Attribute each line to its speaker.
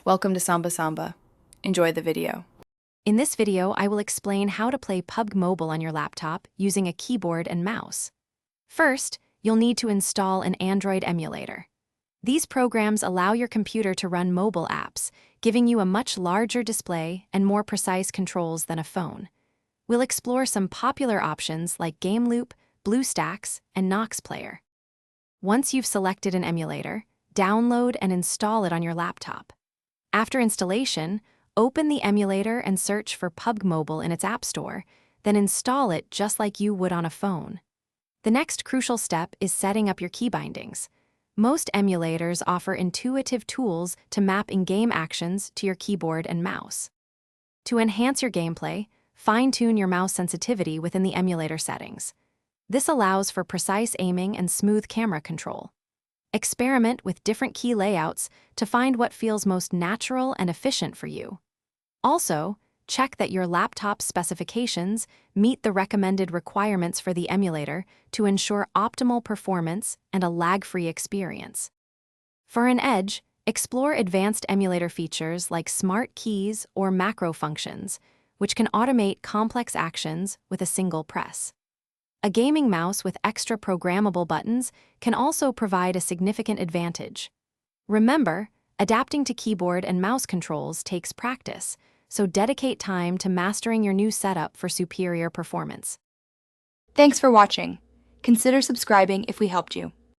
Speaker 1: Welcome to Samba Samba. Enjoy the video.
Speaker 2: In this video, I will explain how to play PUBG Mobile on your laptop using a keyboard and mouse. First, you'll need to install an Android emulator. These programs allow your computer to run mobile apps, giving you a much larger display and more precise controls than a phone. We'll explore some popular options like Game Loop, BlueStacks, and Nox Player. Once you've selected an emulator, download and install it on your laptop. After installation, open the emulator and search for PUBG Mobile in its App Store, then install it just like you would on a phone. The next crucial step is setting up your key bindings. Most emulators offer intuitive tools to map in-game actions to your keyboard and mouse. To enhance your gameplay, fine-tune your mouse sensitivity within the emulator settings. This allows for precise aiming and smooth camera control. Experiment with different key layouts to find what feels most natural and efficient for you. Also, check that your laptop's specifications meet the recommended requirements for the emulator to ensure optimal performance and a lag-free experience. For an edge, explore advanced emulator features like smart keys or macro functions, which can automate complex actions with a single press. A gaming mouse with extra programmable buttons can also provide a significant advantage. Remember, adapting to keyboard and mouse controls takes practice, so dedicate time to mastering your new setup for superior performance.
Speaker 3: Thanks for watching. Consider subscribing if we helped you.